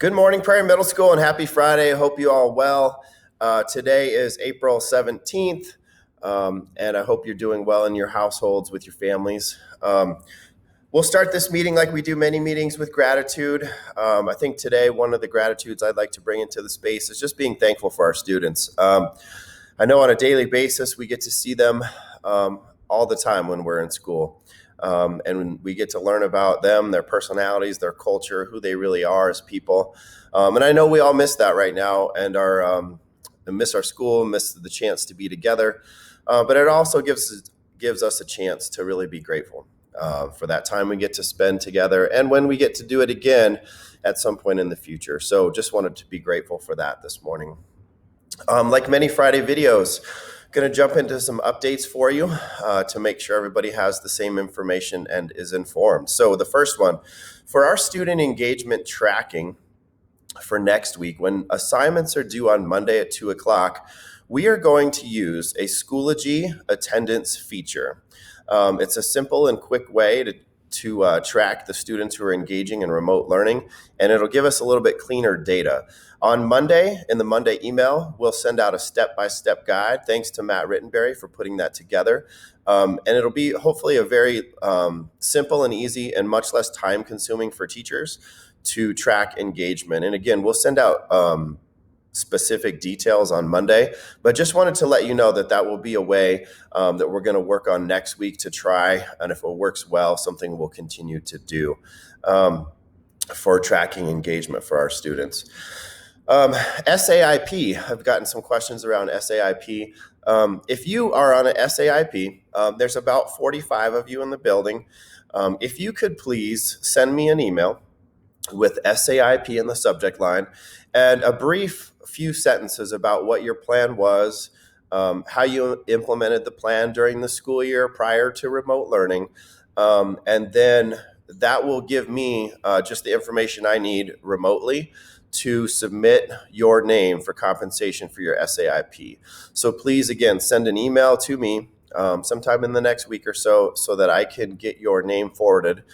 Good morning, Prairie Middle School, and happy Friday. Hope you all well. Today is April 17th, and I hope you're doing well in your households with your families. We'll start this meeting like we do many meetings with gratitude. I think today one of the gratitudes I'd like to bring into the space is just being thankful for our students. I know on a daily basis we get to see them all the time when we're in school. And we get to learn about them, their personalities, their culture, who they really are as people. And I know we all miss that right now and miss our school, miss the chance to be together. But it also gives us a chance to really be grateful for that time we get to spend together and when we get to do it again at some point in the future. So just wanted to be grateful for that this morning. Like many Friday videos, going to jump into some updates for you to make sure everybody has the same information and is informed. So the first one, for our student engagement tracking for next week, when assignments are due on Monday at 2 o'clock, we are going to use a Schoology attendance feature. It's a simple and quick way to track the students who are engaging in remote learning, and it'll give us a little bit cleaner data. On Monday, in the Monday email, we'll send out a step-by-step guide. Thanks to Matt Rittenberry for putting that together. And it'll be hopefully a very simple and easy and much less time-consuming for teachers to track engagement. And again, we'll send out specific details on Monday, but just wanted to let you know that will be a way that we're going to work on next week to try, and if it works well, something we'll continue to do for tracking engagement for our students. SAIP, I've gotten some questions around SAIP. If you are on an SAIP, there's about 45 of you in the building. If you could please send me an email with SAIP in the subject line and a brief few sentences about what your plan was, how you implemented the plan during the school year prior to remote learning, and then that will give me just the information I need remotely to submit your name for compensation for your SAIP. So please, again, send an email to me sometime in the next week or so that I can get your name forwarded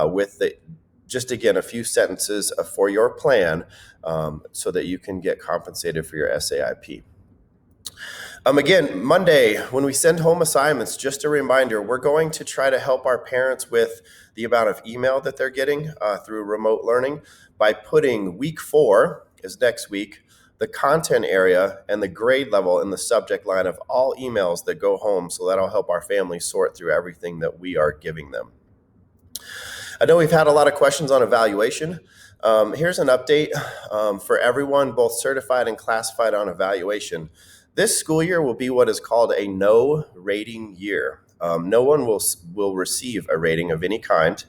with just again, a few sentences for your plan so that you can get compensated for your SAIP. Again, Monday, when we send home assignments, just a reminder, we're going to try to help our parents with the amount of email that they're getting through remote learning by putting week 4 is next week, the content area and the grade level in the subject line of all emails that go home. So that'll help our families sort through everything that we are giving them. I know we've had a lot of questions on evaluation. Here's an update for everyone, both certified and classified on evaluation. This school year will be what is called a no rating year. No one will receive a rating of any kind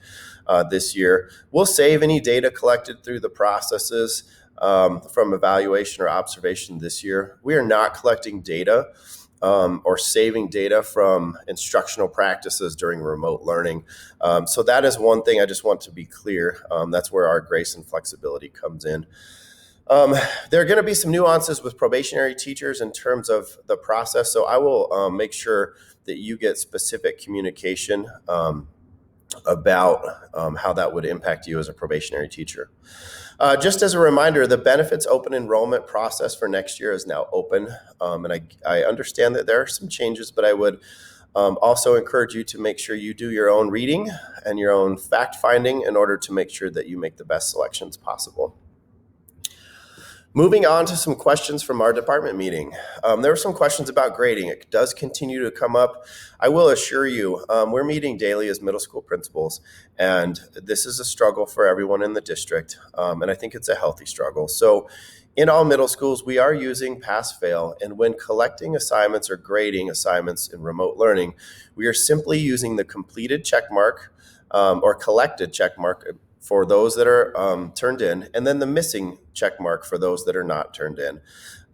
this year. We'll save any data collected through the processes from evaluation or observation this year. We are not collecting data or saving data from instructional practices during remote learning. So that is one thing I just want to be clear. That's where our grace and flexibility comes in. There are going to be some nuances with probationary teachers in terms of the process. So I will make sure that you get specific communication about how that would impact you as a probationary teacher. Just as a reminder, the benefits open enrollment process for next year is now open. And I understand that there are some changes, but I would also encourage you to make sure you do your own reading and your own fact finding in order to make sure that you make the best selections possible. Moving on to some questions from our department meeting. There were some questions about grading. It does continue to come up. I will assure you, we're meeting daily as middle school principals, and this is a struggle for everyone in the district, and I think it's a healthy struggle. So in all middle schools, we are using pass-fail, and when collecting assignments or grading assignments in remote learning, we are simply using the completed check mark or collected check mark for those that are turned in, and then the missing check mark for those that are not turned in.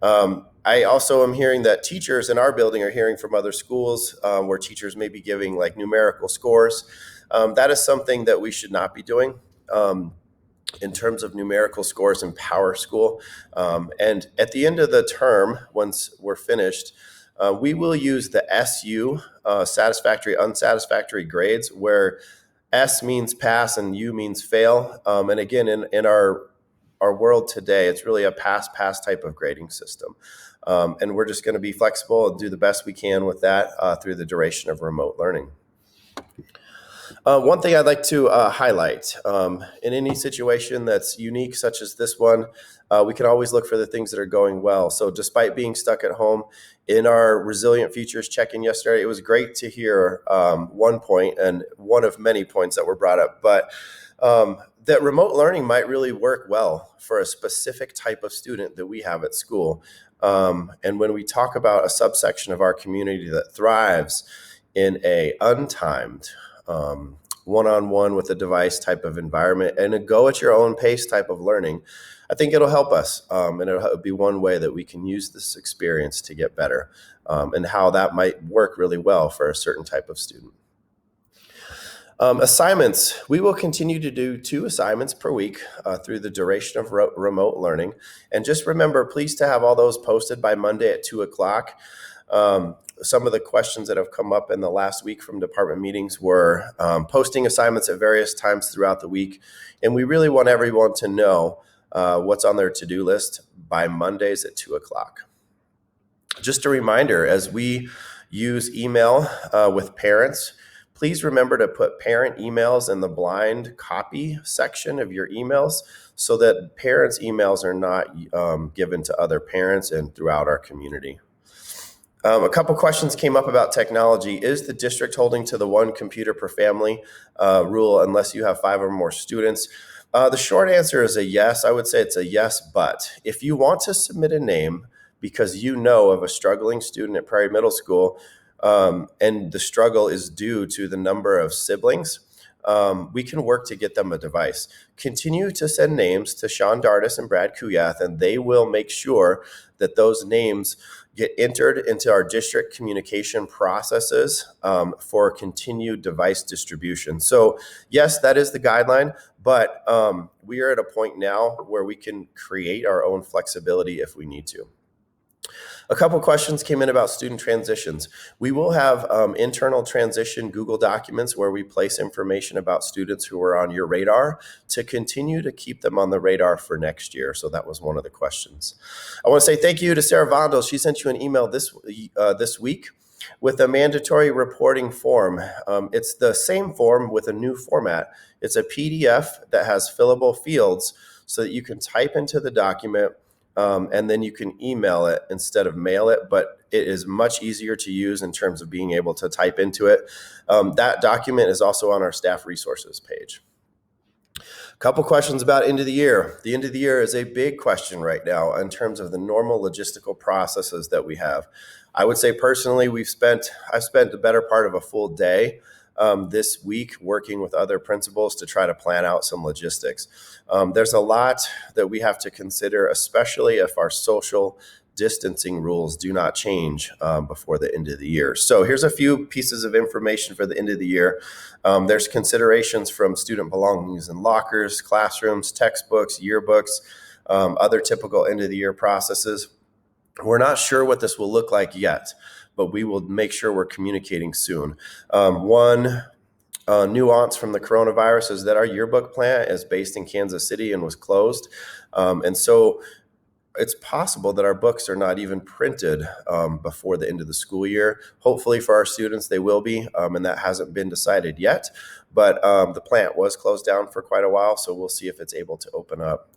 I also am hearing that teachers in our building are hearing from other schools where teachers may be giving like numerical scores. That is something that we should not be doing in terms of numerical scores in Power School. And at the end of the term, once we're finished, we will use the SU, satisfactory, unsatisfactory grades, where S means pass and U means fail. And again, in our our world today, it's really a pass type of grading system. And we're just going to be flexible and do the best we can with that through the duration of remote learning. One thing I'd like to highlight, in any situation that's unique, such as this one, we can always look for the things that are going well. So despite being stuck at home, in our Resilient Futures check-in yesterday, it was great to hear one point, and one of many points that were brought up, but that remote learning might really work well for a specific type of student that we have at school. And when we talk about a subsection of our community that thrives in a untimed, one-on-one with a device type of environment and a go at your own pace type of learning, I think it'll help us. And it'll be one way that we can use this experience to get better, and how that might work really well for a certain type of student. Assignments. We will continue to do 2 assignments per week through the duration of remote learning. And just remember, please to have all those posted by Monday at 2 o'clock. Some of the questions that have come up in the last week from department meetings were posting assignments at various times throughout the week. And we really want everyone to know what's on their to-do list by Mondays at 2 o'clock. Just a reminder, as we use email with parents, please remember to put parent emails in the blind copy section of your emails so that parents' emails are not given to other parents and throughout our community. A couple questions came up about technology. Is the district holding to the 1 computer per family rule unless you have 5 or more students? The short answer is a yes. I would say it's a yes, but if you want to submit a name because you know of a struggling student at Prairie Middle School, and the struggle is due to the number of siblings, we can work to get them a device. Continue to send names to Sean Dardis and Brad Kuyath, and they will make sure that those names get entered into our district communication processes for continued device distribution. So yes, that is the guideline, but we are at a point now where we can create our own flexibility if we need to. A couple questions came in about student transitions. We will have internal transition Google documents where we place information about students who are on your radar to continue to keep them on the radar for next year. So that was one of the questions. I want to say thank you to Sarah Vondel. She sent you an email this week with a mandatory reporting form. It's the same form with a new format. It's a PDF that has fillable fields so that you can type into the document, and then you can email it instead of mail it, but it is much easier to use in terms of being able to type into it. That document is also on our staff resources page. A couple questions about end of the year. The end of the year is a big question right now in terms of the normal logistical processes that we have. I would say personally, I've spent the better part of a full day this week working with other principals to try to plan out some logistics. There's a lot that we have to consider, especially if our social distancing rules do not change before the end of the year. So here's a few pieces of information for the end of the year. There's considerations from student belongings in lockers, classrooms, textbooks, yearbooks, other typical end of the year processes. We're not sure what this will look like yet, but we will make sure we're communicating soon. One nuance from the coronavirus is that our yearbook plant is based in Kansas City and was closed. And so it's possible that our books are not even printed before the end of the school year. Hopefully for our students, they will be, and that hasn't been decided yet. But the plant was closed down for quite a while, so we'll see if it's able to open up.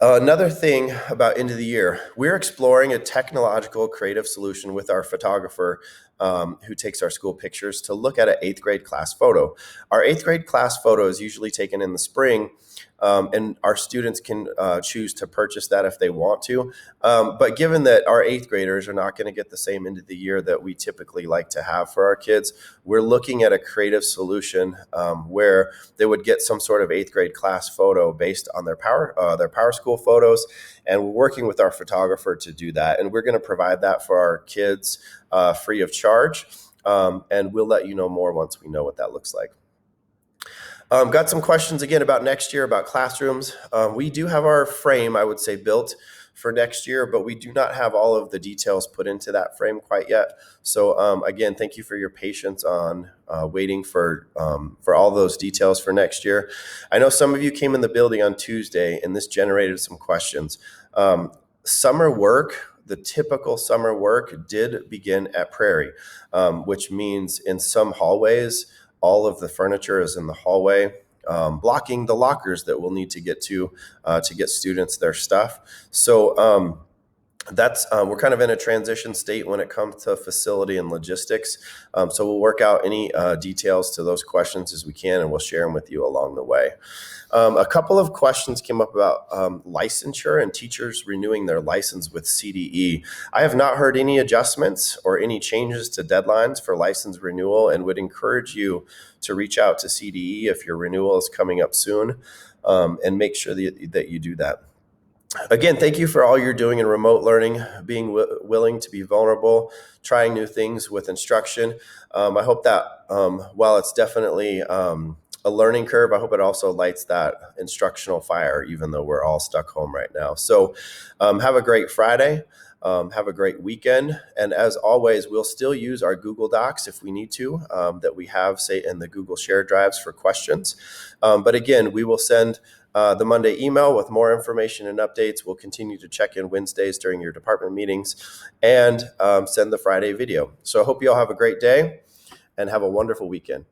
Another thing about end of the year, we're exploring a technological creative solution with our photographer who takes our school pictures to look at an 8th grade class photo. Our 8th grade class photo is usually taken in the spring, and our students can choose to purchase that if they want to. But given that our 8th graders are not going to get the same end of the year that we typically like to have for our kids, we're looking at a creative solution where they would get some sort of 8th grade class photo based on their Power School photos. And we're working with our photographer to do that. And we're going to provide that for our kids free of charge. And we'll let you know more once we know what that looks like. Got some questions again about next year, about classrooms. We do have our frame, I would say, built for next year, but we do not have all of the details put into that frame quite yet. So again, thank you for your patience on waiting for all those details for next year. I know some of you came in the building on Tuesday, and this generated some questions. Summer work, the typical summer work did begin at Prairie, which means in some hallways, all of the furniture is in the hallway, blocking the lockers that we'll need to get to get students their stuff. So that's we're kind of in a transition state when it comes to facility and logistics. So we'll work out any details to those questions as we can, and we'll share them with you along the way. A couple of questions came up about licensure and teachers renewing their license with CDE. I have not heard any adjustments or any changes to deadlines for license renewal, and would encourage you to reach out to CDE if your renewal is coming up soon, and make sure that you do that. Again, thank you for all you're doing in remote learning, being willing to be vulnerable, trying new things with instruction. I hope that while it's definitely a learning curve, I hope it also lights that instructional fire, even though we're all stuck home right now. So have a great Friday. Have a great weekend. And as always, we'll still use our Google Docs if we need to, that we have, say, in the Google Share Drives for questions. But again, we will send the Monday email with more information and updates. We'll continue to check in Wednesdays during your department meetings, and send the Friday video. So I hope you all have a great day and have a wonderful weekend.